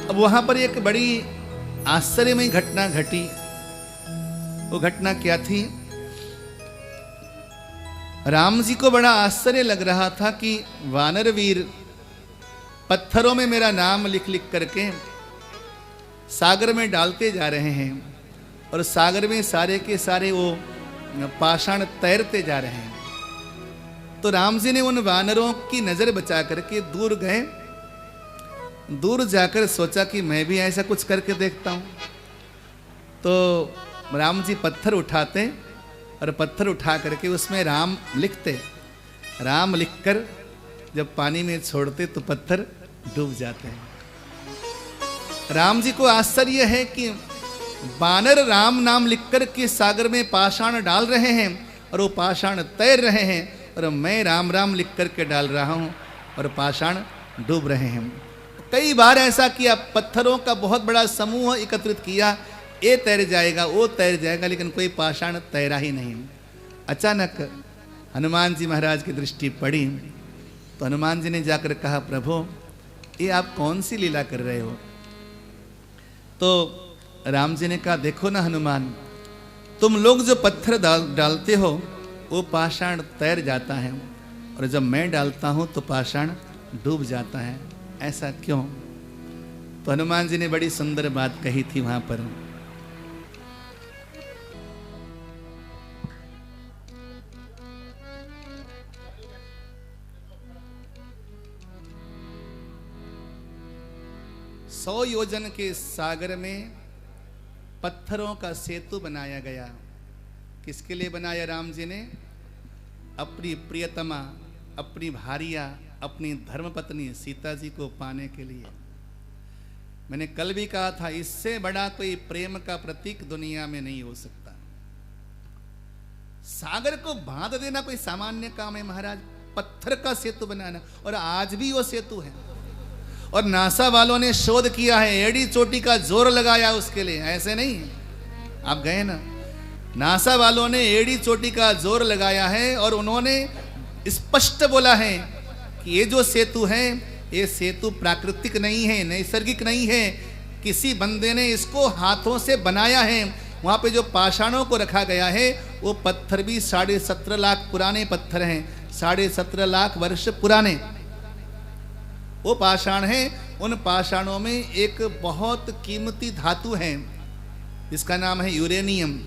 अब वहां पर एक बड़ी आश्चर्यमय घटना घटी। वो घटना क्या थी? राम जी को बड़ा आश्चर्य लग रहा था कि वानर वीर पत्थरों में मेरा नाम लिख लिख करके सागर में डालते जा रहे हैं और सागर में सारे के सारे वो पाषाण तैरते जा रहे हैं। तो राम जी ने उन वानरों की नजर बचा करके दूर गए। दूर जाकर सोचा कि मैं भी ऐसा कुछ करके देखता हूं। तो राम जी पत्थर उठाते और पत्थर उठा करके उसमें राम लिखते। राम लिखकर जब पानी में छोड़ते तो पत्थर डूब जाते हैं। राम जी को आश्चर्य है कि वानर राम नाम लिखकर के सागर में पाषाण डाल रहे हैं और वो पाषाण तैर रहे हैं और मैं राम राम लिख करके डाल रहा हूं और पाषाण डूब रहे हैं। कई बार ऐसा किया, पत्थरों का बहुत बड़ा समूह एकत्रित किया, ये तैर जाएगा वो तैर जाएगा, लेकिन कोई पाषाण तैरा ही नहीं। अचानक हनुमान जी महाराज की दृष्टि पड़ी तो हनुमान जी ने जाकर कहा, प्रभु ये आप कौन सी लीला कर रहे हो? तो राम जी ने कहा, देखो ना हनुमान, तुम लोग जो पत्थर डालते हो वो पाषाण तैर जाता है और जब मैं डालता हूं तो पाषाण डूब जाता है। ऐसा क्यों? तो हनुमान जी ने बड़ी सुंदर बात कही थी वहां पर। सौ योजन के सागर में पत्थरों का सेतु बनाया गया। किसके लिए बनाया राम जी ने? अपनी प्रियतमा, अपनी भारिया, अपनी धर्मपत्नी सीता जी को पाने के लिए। मैंने कल भी कहा था, इससे बड़ा कोई प्रेम का प्रतीक दुनिया में नहीं हो सकता। सागर को बांध देना कोई सामान्य काम है महाराज, पत्थर का सेतु बनाना, और आज भी वो सेतु है। और नासा वालों ने शोध किया है, एड़ी चोटी का जोर लगाया उसके लिए, ऐसे नहीं है। आप गए ना, नासा वालों ने एड़ी चोटी का जोर लगाया है और उन्होंने स्पष्ट बोला है कि ये जो सेतु है ये सेतु प्राकृतिक नहीं है, नैसर्गिक नहीं है, किसी बंदे ने इसको हाथों से बनाया है। वहां पे जो पाषाणों को रखा गया है वो पत्थर भी 17.5 लाख पुराने पत्थर हैं, 17.5 लाख वर्ष पुराने वो पाषाण है। उन पाषाणों में एक बहुत कीमती धातु है जिसका नाम है यूरेनियम।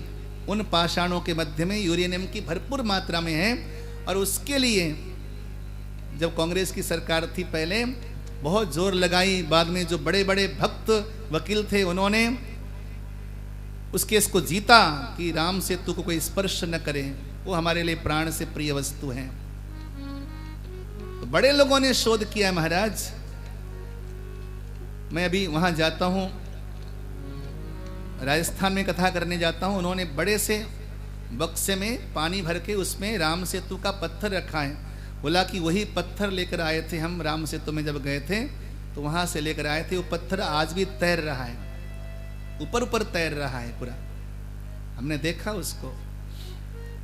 उन पाषाणों के मध्य में यूरेनियम की भरपूर मात्रा में है और उसके लिए जब कांग्रेस की सरकार थी पहले बहुत जोर लगाई। बाद में जो बड़े बड़े भक्त वकील थे उन्होंने उस केस को जीता कि राम सेतु को कोई स्पर्श न करे, वो हमारे लिए प्राण से प्रिय वस्तु है। तो बड़े लोगों ने शोध किया महाराज। मैं अभी वहां जाता हूं, राजस्थान में कथा करने जाता हूं। उन्होंने बड़े से बक्से में पानी भर के उसमें राम सेतु का पत्थर रखा है। बोला कि वही पत्थर लेकर आए थे हम राम सेतु में जब गए थे, तो वहां से लेकर आए थे। वो पत्थर आज भी तैर रहा है, ऊपर ऊपर तैर रहा है पूरा, हमने देखा उसको।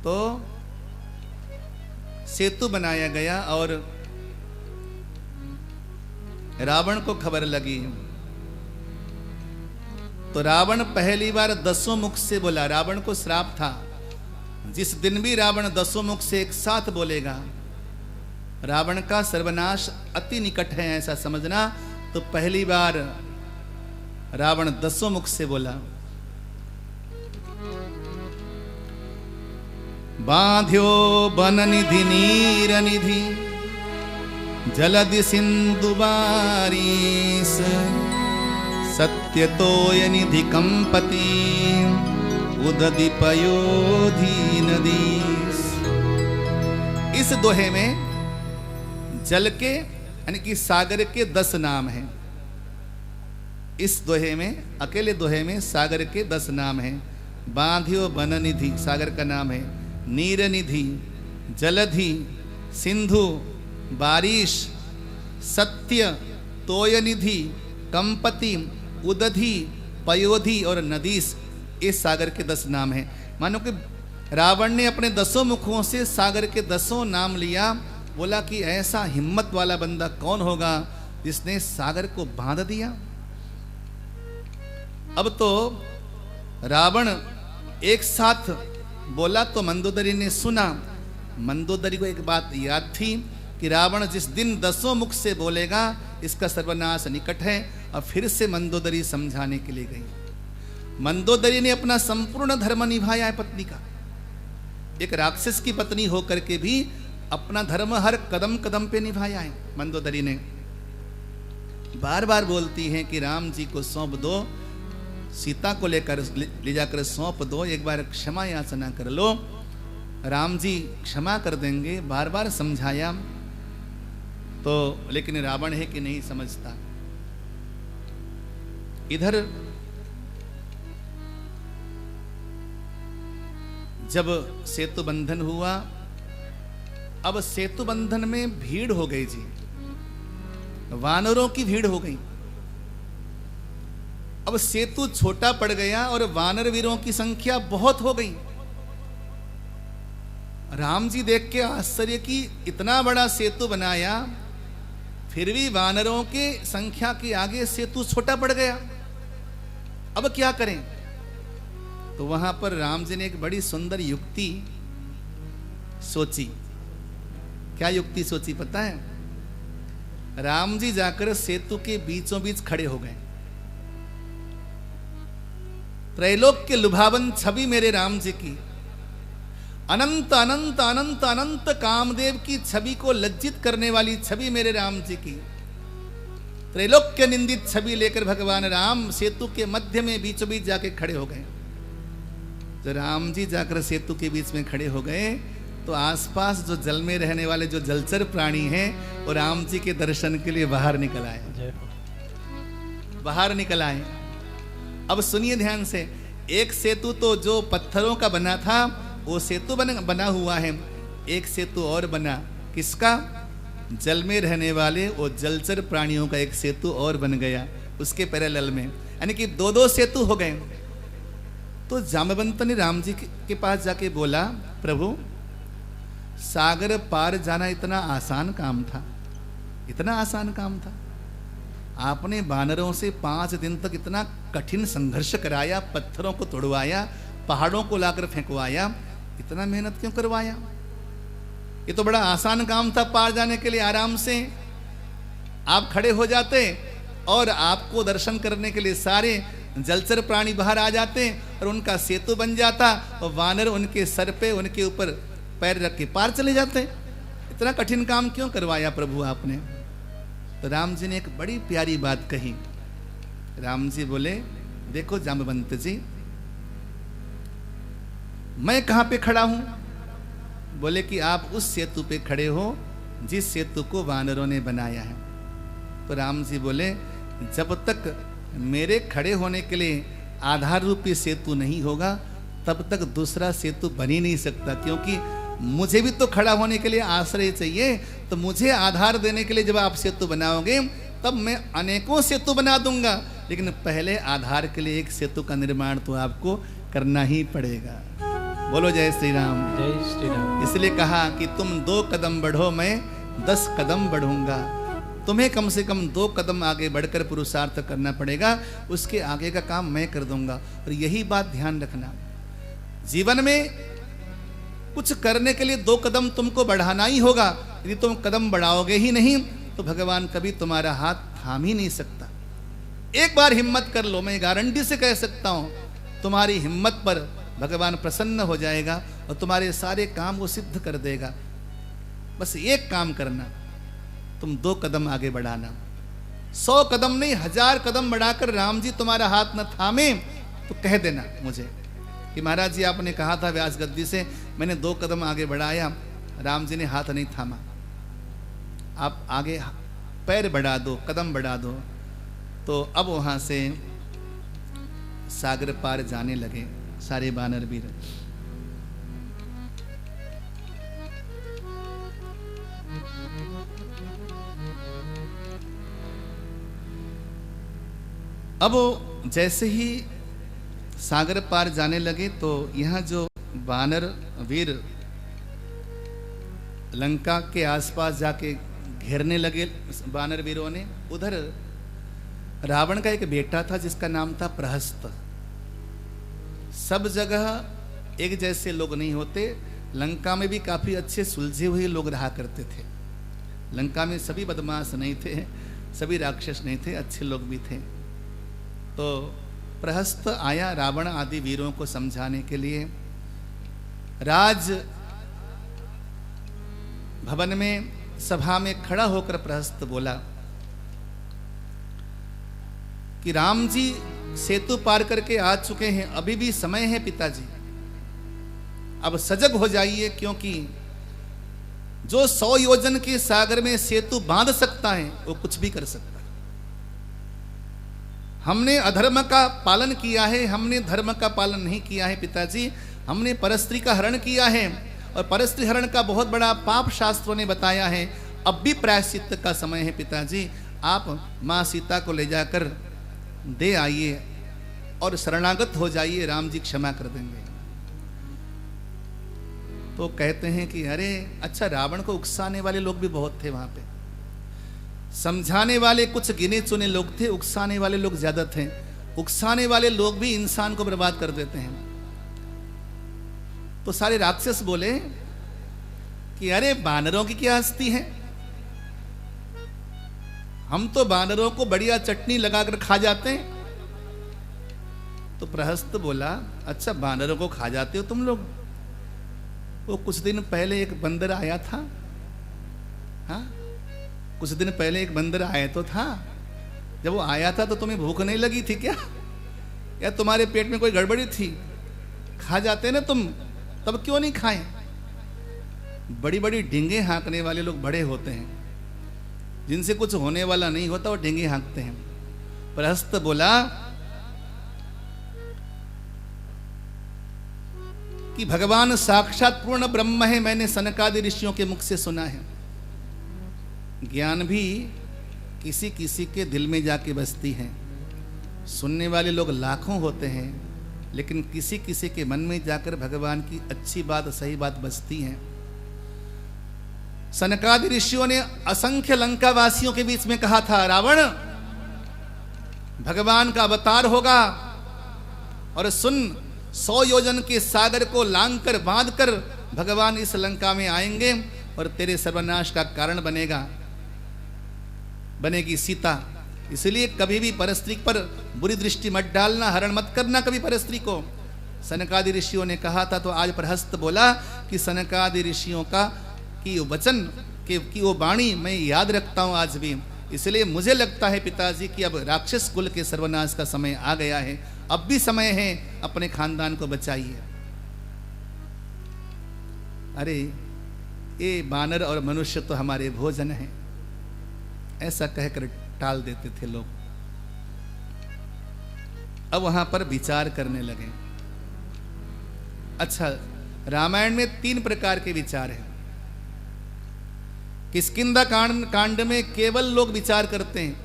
तो सेतु बनाया गया और रावण को खबर लगी तो रावण पहली बार 10 मुख से बोला। रावण को श्राप था, जिस दिन भी रावण 10 मुख से एक साथ बोलेगा रावण का सर्वनाश अति निकट है, ऐसा समझना। तो पहली बार रावण 10 मुख से बोला। बांध्यो बन निधि नीर निधि जलधि सिंधु बारीस सत्य तोय निधि कंपति उदधि पयोधि नदीस। इस दोहे में जल के यानी कि सागर के 10 नाम हैं। इस दोहे में, अकेले दोहे में सागर के 10 नाम हैं। बांध्यो बन निधि सागर का नाम है, नीर निधि, जलधि, सिंधु, बारिश, सत्य, तोय निधि, कंपति, उदधि, पयोधि और नदीस, इस सागर के 10 नाम हैं। मानो कि रावण ने अपने 10 मुखों से सागर के 10 नाम लिया। बोला कि ऐसा हिम्मत वाला बंदा कौन होगा जिसने सागर को बांध दिया। अब तो रावण एक साथ बोला तो मंदोदरी ने सुना। मंदोदरी को एक बात याद थी कि रावण जिस दिन 10 मुख से बोलेगा इसका सर्वनाश निकट है। और फिर से मंदोदरी समझाने के लिए गई। मंदोदरी ने अपना संपूर्ण धर्म निभाया है पत्नी का। एक राक्षस की पत्नी होकर के भी अपना धर्म हर कदम कदम पे निभाया है मंदोदरी ने। बार बार बोलती हैं कि राम जी को सौंप दो, सीता को लेकर ले जाकर सौंप दो, एक बार क्षमा याचना कर लो, राम जी क्षमा कर देंगे। बार बार समझाया तो लेकिन रावण है कि नहीं समझता। इधर जब सेतु बंधन हुआ, अब सेतु बंधन में भीड़ हो गई जी, वानरों की भीड़ हो गई। अब सेतु छोटा पड़ गया और वानर वीरों की संख्या बहुत हो गई। राम जी देख के आश्चर्य की, इतना बड़ा सेतु बनाया फिर भी वानरों के संख्या के आगे सेतु छोटा पड़ गया। अब क्या करें? तो वहां पर राम जी ने एक बड़ी सुंदर युक्ति सोची। क्या युक्ति सोची पता है? राम जी जाकर सेतु के बीचों बीच खड़े हो गए। त्रैलोक के लुभावन छवि मेरे राम जी की, अनंत अनंत अनंत अनंत कामदेव की छवि को लज्जित करने वाली छवि मेरे राम जी की, त्रैलोक के निंदित छवि लेकर भगवान राम सेतु के मध्य में बीचों बीच जाके खड़े हो गए। तो राम जी जाकर सेतु के बीच में खड़े हो गए तो आसपास जो जल में रहने वाले जो जलचर प्राणी हैं वो राम जी के दर्शन के लिए बाहर निकल आए, बाहर निकल आए। अब सुनिए ध्यान से, एक सेतु तो जो पत्थरों का बना था वो सेतु बना हुआ है, एक सेतु और बना, किसका? जल में रहने वाले वो जलचर प्राणियों का एक सेतु और बन गया उसके पैरेलल में, यानी कि दो दो सेतु हो गए। तो जामवंत ने राम जी के पास जाके बोला, प्रभु सागर पार जाना इतना आसान काम था, इतना आसान काम था? आपने वानरों से 5 दिन तक इतना कठिन संघर्ष कराया, पत्थरों को तोड़वाया, पहाड़ों को लाकर फेंकवाया, इतना मेहनत क्यों करवाया? ये तो बड़ा आसान काम था पार जाने के लिए। आराम से आप खड़े हो जाते और आपको दर्शन करने के लिए सारे जलचर प्राणी बाहर आ जाते और उनका सेतु बन जाता और वानर उनके सर पे, उनके ऊपर पैर रख के पार चले जाते। इतना कठिन काम क्यों करवाया प्रभु आपने? तो राम जी ने एक बड़ी प्यारी बात कही। राम जी बोले, देखो जामवंत जी, मैं कहां पे खड़ा हूं? बोले कि आप उस सेतु पे खड़े हो जिस सेतु को वानरों ने बनाया है। तो राम जी बोले, जब तक मेरे खड़े होने के लिए आधार रूपी सेतु नहीं होगा तब तक दूसरा सेतु बन ही नहीं सकता, क्योंकि मुझे भी तो खड़ा होने के लिए आश्रय चाहिए। तो मुझे आधार देने के लिए जब आप सेतु बनाओगे तब मैं अनेकों सेतु बना दूंगा, लेकिन पहले आधार के लिए एक सेतु का निर्माण तो आपको करना ही पड़ेगा। बोलो जय श्री राम। जय श्री राम। इसलिए कहा कि तुम 2 कदम बढ़ो, मैं 10 कदम बढ़ूंगा। तुम्हें कम से कम 2 कदम आगे बढ़कर पुरुषार्थ करना पड़ेगा, उसके आगे का काम मैं कर दूंगा। और यही बात ध्यान रखना, जीवन में कुछ करने के लिए 2 कदम तुमको बढ़ाना ही होगा। यदि तुम कदम बढ़ाओगे ही नहीं तो भगवान कभी तुम्हारा हाथ थाम ही नहीं सकता। एक बार हिम्मत कर लो, मैं गारंटी से कह सकता हूं तुम्हारी हिम्मत पर भगवान प्रसन्न हो जाएगा और तुम्हारे सारे काम वो सिद्ध कर देगा। बस एक काम करना, तुम 2 कदम आगे बढ़ाना। 100 कदम नहीं, 1000 कदम बढ़ाकर राम जी तुम्हारा हाथ न थामे तो कह देना मुझे कि महाराज जी आपने कहा था व्यास गद्दी से, मैंने 2 कदम आगे बढ़ाया, राम जी ने हाथ नहीं थामा। आप आगे पैर बढ़ा दो, कदम बढ़ा दो। तो अब वहां से सागर पार जाने लगे सारे वानर वीर। अब जैसे ही सागर पार जाने लगे तो यहाँ जो वानर वीर लंका के आसपास जाके घेरने लगे वानर वीरों ने, उधर रावण का एक बेटा था जिसका नाम था प्रहस्त। सब जगह एक जैसे लोग नहीं होते, लंका में भी काफी अच्छे सुलझे हुए लोग रहा करते थे। लंका में सभी बदमाश नहीं थे, सभी राक्षस नहीं थे, अच्छे लोग भी थे। तो प्रहस्त आया रावण आदि वीरों को समझाने के लिए। राज भवन में सभा में खड़ा होकर प्रहस्त बोला कि राम जी सेतु पार करके आ चुके हैं, अभी भी समय है पिताजी, अब सजग हो जाइए, क्योंकि जो 100 योजन के सागर में सेतु बांध सकता है वो कुछ भी कर सकता है। हमने अधर्म का पालन किया है, हमने धर्म का पालन नहीं किया है पिताजी, हमने परस्त्री का हरण किया है और परस्त्री हरण का बहुत बड़ा पाप शास्त्रों ने बताया है। अब भी प्रायश्चित का समय है पिताजी, आप माँ सीता को ले जाकर दे आइए और शरणागत हो जाइए, राम जी क्षमा कर देंगे। तो कहते हैं कि अरे अच्छा, रावण को उकसाने वाले लोग भी बहुत थे वहां पे। समझाने वाले कुछ गिने चुने लोग थे, उकसाने वाले लोग ज्यादा थे। उकसाने वाले लोग भी इंसान को बर्बाद कर देते हैं। तो सारे राक्षस बोले कि अरे बानरों की क्या हस्ती है, हम तो बानरों को बढ़िया चटनी लगाकर खा जाते हैं। तो प्रहस्त बोला अच्छा बानरों को खा जाते हो तुम लोग? वो कुछ दिन पहले एक बंदर आया था, हाँ कुछ दिन पहले एक बंदर आया तो था। जब वो आया था तो तुम्हें भूख नहीं लगी थी क्या? या तुम्हारे पेट में कोई गड़बड़ी थी? खा जाते ना तुम, तब क्यों नहीं खाए? बड़ी बड़ी डींगे हाँकने वाले लोग बड़े होते हैं, जिनसे कुछ होने वाला नहीं होता वो डींगे हाँकते हैं। प्रहस्त बोला कि भगवान साक्षात पूर्ण ब्रह्म है, मैंने सनकादि ऋषियों के मुख से सुना है। ज्ञान भी किसी किसी के दिल में जाके बसती है। सुनने वाले लोग लाखों होते हैं, लेकिन किसी किसी के मन में जाकर भगवान की अच्छी बात, सही बात बसती है। सनकादि ऋषियों ने असंख्य लंका वासियों के बीच में कहा था रावण भगवान का अवतार होगा, और सुन 100 योजन के सागर को लांग कर बांध कर भगवान इस लंका में आएंगे और तेरे सर्वनाश का कारण बनेगी सीता। इसलिए कभी भी परस्त्री पर बुरी दृष्टि मत डालना, हरण मत करना कभी परस्त्री को। सनकादि ऋषियों ने कहा था। तो आज प्रहस्त बोला कि सनकादि ऋषियों का कि वचन की वो वाणी मैं याद रखता हूं आज भी। इसलिए मुझे लगता है पिताजी कि अब राक्षस कुल के सर्वनाश का समय आ गया है, अब भी समय है, अपने खानदान को बचाइए। अरे ये बानर और मनुष्य तो हमारे भोजन हैं, ऐसा कहकर टाल देते थे लोग। अब वहां पर विचार करने लगे। अच्छा, रामायण में 3 प्रकार के विचार हैं। किष्किंधा कांड में केवल लोग विचार करते हैं,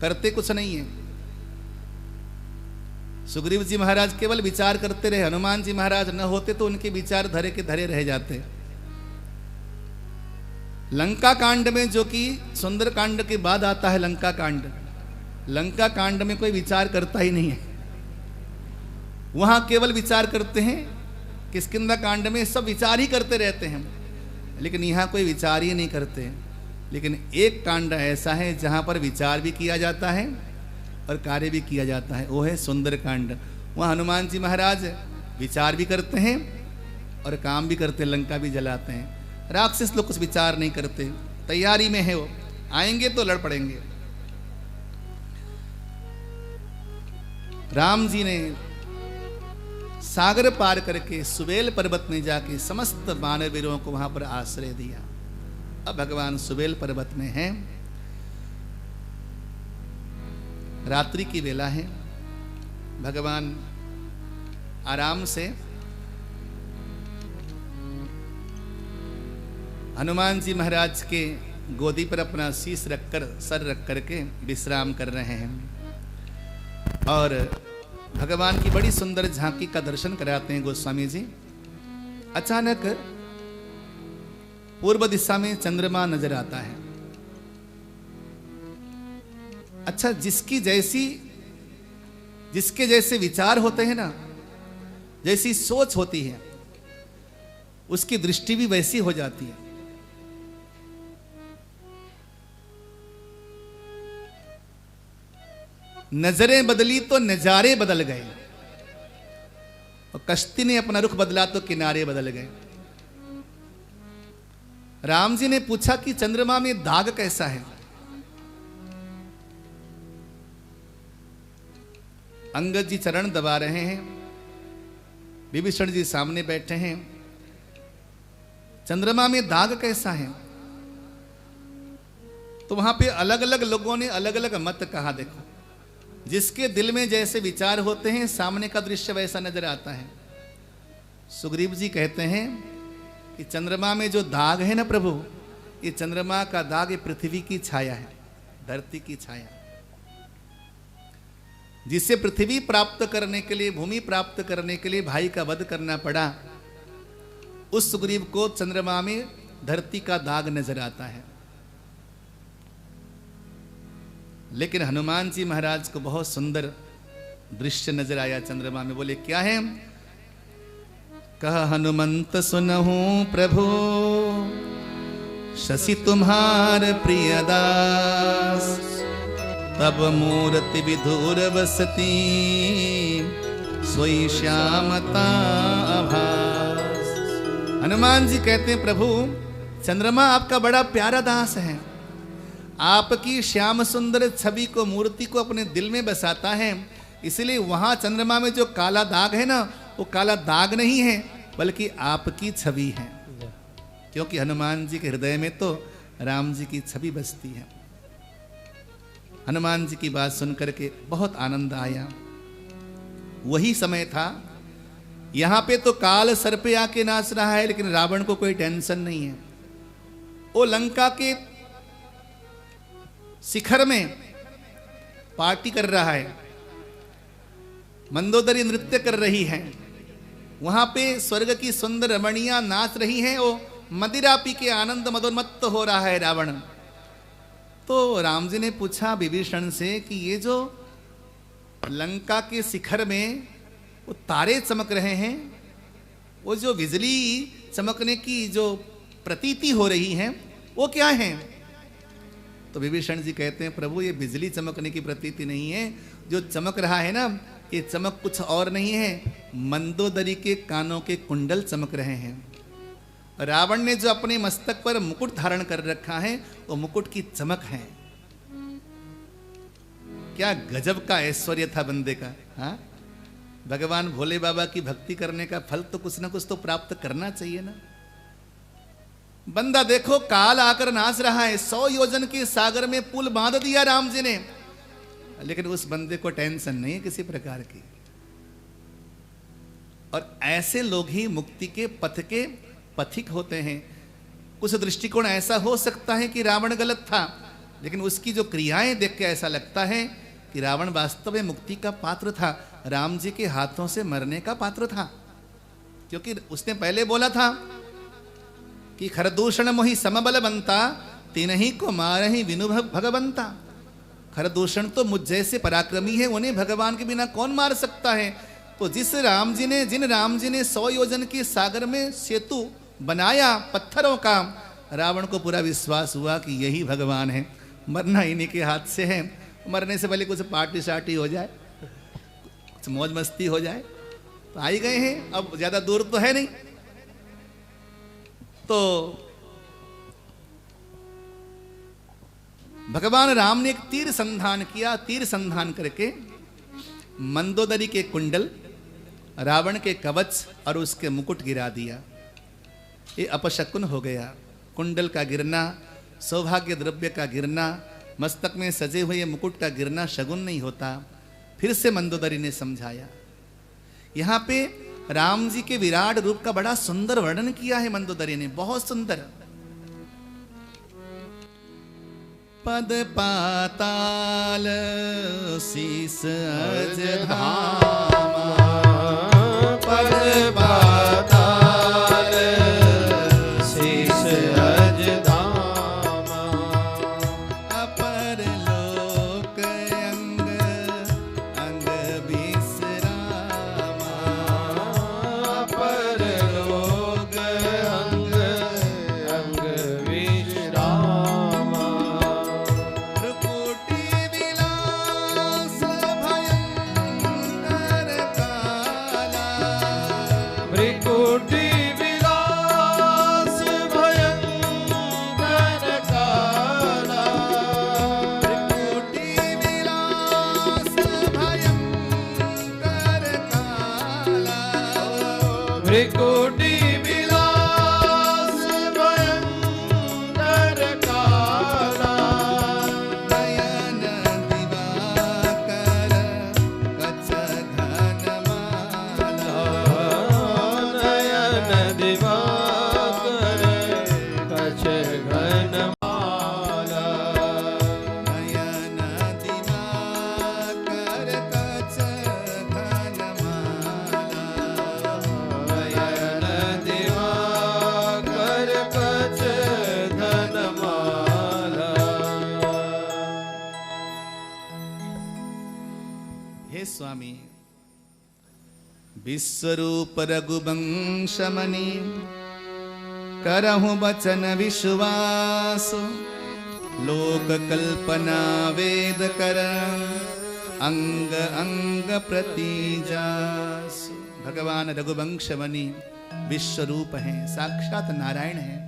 करते कुछ नहीं है। सुग्रीव जी महाराज केवल विचार करते रहे, हनुमान जी महाराज न होते तो उनके विचार धरे के धरे रह जाते। लंका कांड में, जो कि सुंदर कांड के बाद आता है लंका कांड, लंका कांड में कोई विचार करता ही नहीं है, वहां केवल विचार करते हैं। किष्किंधा कांड में सब विचार ही करते रहते हैं, लेकिन यहाँ कोई विचार ही नहीं करते। लेकिन एक कांड ऐसा है जहाँ पर विचार भी किया जाता है और कार्य भी किया जाता है, वो है सुंदर कांड। वहाँ हनुमान जी महाराज विचार भी करते हैं और काम भी करते हैं, लंका भी जलाते हैं। राक्षस लोग कुछ विचार नहीं करते, तैयारी में है, वो आएंगे तो लड़ पड़ेंगे। राम जी ने सागर पार करके सुबेल पर्वत में जाके समस्त वानर वीरों को वहां पर आश्रय दिया। अब भगवान सुबेल पर्वत में हैं, रात्रि की वेला है, भगवान आराम से हनुमान जी महाराज के गोदी पर अपना शीश रखकर, सर रख करके विश्राम कर रहे हैं और भगवान की बड़ी सुंदर झांकी का दर्शन कराते हैं गोस्वामी जी। अचानक पूर्व दिशा में चंद्रमा नजर आता है। अच्छा, जिसके जैसे विचार होते हैं ना, जैसी सोच होती है, उसकी दृष्टि भी वैसी हो जाती है। नजरें बदली तो नजारे बदल गए, और कश्ती ने अपना रुख बदला तो किनारे बदल गए। राम जी ने पूछा कि चंद्रमा में दाग कैसा है? अंगद जी चरण दबा रहे हैं, विभीषण जी सामने बैठे हैं। चंद्रमा में दाग कैसा है? तो वहां पे अलग अलग लोगों ने अलग अलग मत कहा। देखो, जिसके दिल में जैसे विचार होते हैं, सामने का दृश्य वैसा नजर आता है। सुग्रीव जी कहते हैं कि चंद्रमा में जो दाग है ना प्रभु, ये चंद्रमा का दाग ये पृथ्वी की छाया है, धरती की छाया। जिसे पृथ्वी प्राप्त करने के लिए, भूमि प्राप्त करने के लिए भाई का वध करना पड़ा, उस सुग्रीव को चंद्रमा में धरती का दाग नजर आता है। लेकिन हनुमान जी महाराज को बहुत सुंदर दृश्य नजर आया चंद्रमा में। बोले क्या है? कह हनुमंत सुनहु प्रभु, शशि तुम्हार प्रियदास, तब मूर्ति विधुर बसती, सोई श्यामता आभास। हनुमान जी कहते हैं प्रभु, चंद्रमा आपका बड़ा प्यारा दास है, आपकी श्याम सुंदर छवि को, मूर्ति को अपने दिल में बसाता है। इसलिए वहां चंद्रमा में जो काला दाग है ना, वो काला दाग नहीं है, बल्कि आपकी छवि है। क्योंकि हनुमान जी के हृदय में तो राम जी की छवि बसती है। हनुमान जी की बात सुनकर के बहुत आनंद आया। वही समय था, यहां पे तो काल सर पे आके नाच रहा है, लेकिन रावण को कोई टेंशन नहीं है। वो लंका के शिखर में पार्टी कर रहा है, मंदोदरी नृत्य कर रही है, वहां पे स्वर्ग की सुंदर रमणियां नाच रही हैं, वो मदिरा पी के आनंद मदोन्मत्त हो रहा है रावण। तो राम जी ने पूछा विभीषण से कि ये जो लंका के शिखर में वो तारे चमक रहे हैं, वो जो बिजली चमकने की जो प्रतीति हो रही है, वो क्या है? तो विभीषण जी कहते हैं प्रभु, ये बिजली चमकने की प्रतीति नहीं है, जो चमक रहा है ना, ये चमक कुछ और नहीं है, मंदोदरी के कानों के कुंडल चमक रहे हैं। रावण ने जो अपने मस्तक पर मुकुट धारण कर रखा है, वो मुकुट की चमक है। क्या गजब का ऐश्वर्य था बंदे का। हाँ, भगवान भोले बाबा की भक्ति करने का फल तो कुछ ना कुछ तो प्राप्त करना चाहिए ना। बंदा देखो, काल आकर नाच रहा है, 100 योजन के सागर में पुल बांध दिया राम जी ने, लेकिन उस बंदे को टेंशन नहीं है किसी प्रकार की। और ऐसे लोग ही मुक्ति के पथ के पथिक होते हैं। कुछ दृष्टिकोण ऐसा हो सकता है कि रावण गलत था, लेकिन उसकी जो क्रियाएं देख के ऐसा लगता है कि रावण वास्तव में मुक्ति का पात्र था, राम जी के हाथों से मरने का पात्र था। क्योंकि उसने पहले बोला था कि खरदूषण मोहि समबल बनता, तिनहि को मारहि विनु भगवंता। खरदूषण तो मुझ जैसे पराक्रमी है, उन्हें भगवान के बिना कौन मार सकता है। तो जिन राम जी ने 100 योजन के सागर में सेतु बनाया पत्थरों का, रावण को पूरा विश्वास हुआ कि यही भगवान है, मरना इन्हीं के हाथ से है। मरने से पहले कुछ पार्टी शार्टी हो जाए, कुछ मौज मस्ती हो जाए। तो आ ही गए हैं, अब ज्यादा दूर तो है नहीं। तो भगवान राम ने एक तीर संधान किया। तीर संधान करके मंदोदरी के कुंडल, रावण के कवच और उसके मुकुट गिरा दिया। ये अपशकुन हो गया। कुंडल का गिरना, सौभाग्य द्रव्य का गिरना, मस्तक में सजे हुए मुकुट का गिरना शगुन नहीं होता। फिर से मंदोदरी ने समझाया। यहाँ पे राम जी के विराट रूप का बड़ा सुंदर वर्णन किया है मंदोदरी ने, बहुत सुंदर। पद पाताल शीस अज धामा, पद पाताल शीस अज धामा, अपर लोक भ्रिकुटी विलास भयंकर काला। नयन दिवाकर कच घन माला। नयन दिवाकर कछ घन माला। नयन दिवाकर कच घन माला। नयन दिवाकर कछ घन माला। हे स्वामी, विश्वरूप रघुवंशमणि करहु बचन विश्वास। लोक कल्पना वेद कर अंग अंग प्रतिजासु। भगवान रघुवंशमणि विश्वरूप हैं, साक्षात नारायण हैं।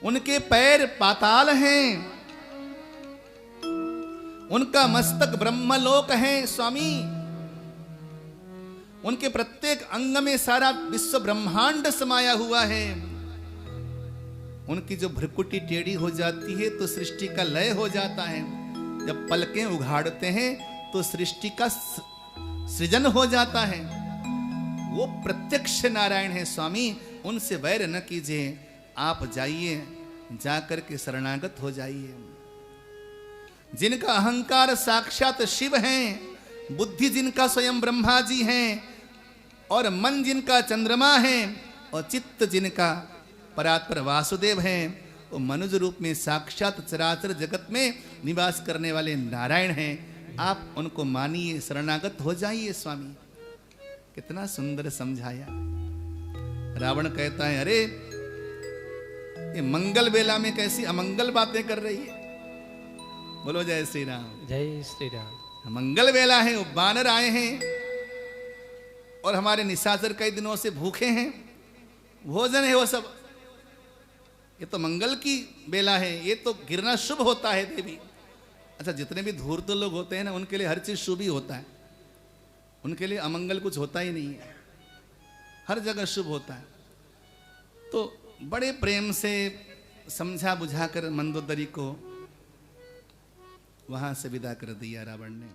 उनके पैर पाताल हैं, उनका मस्तक ब्रह्मलोक है स्वामी। उनके प्रत्येक अंग में सारा विश्व ब्रह्मांड समाया हुआ है। उनकी जो भ्रिकुटी टेढ़ी हो जाती है तो सृष्टि का लय हो जाता है। जब पलकें उघाड़ते हैं तो सृष्टि का सृजन हो जाता है। वो प्रत्यक्ष नारायण है स्वामी, उनसे वैर न कीजिए। आप जाइए, जाकर के शरणागत हो जाइए। जिनका अहंकार साक्षात शिव हैं, बुद्धि जिनका स्वयं ब्रह्मा जी हैं, और मन जिनका चंद्रमा है, और चित्त जिनका परात्पर वासुदेव हैं, वो मनुज रूप में साक्षात चराचर जगत में निवास करने वाले नारायण हैं। आप उनको मानिए, शरणागत हो जाइए स्वामी। कितना सुंदर समझाया। रावण कहता है, अरे ये मंगल बेला में कैसी अमंगल बातें कर रही है। बोलो जय श्री राम। जय श्री राम। मंगल बेला है, वानर आए हैं और हमारे निशाचर कई दिनों से भूखे हैं, भोजन है वो सब। ये तो मंगल की बेला है, ये तो गिरना शुभ होता है देवी। अच्छा, जितने भी धूर्त लोग होते हैं ना, उनके लिए हर चीज शुभ ही होता है। उनके लिए अमंगल कुछ होता ही नहीं है, हर जगह शुभ होता है। तो बड़े प्रेम से समझा बुझाकर मंदोदरी को वहां से विदा कर दिया रावण ने।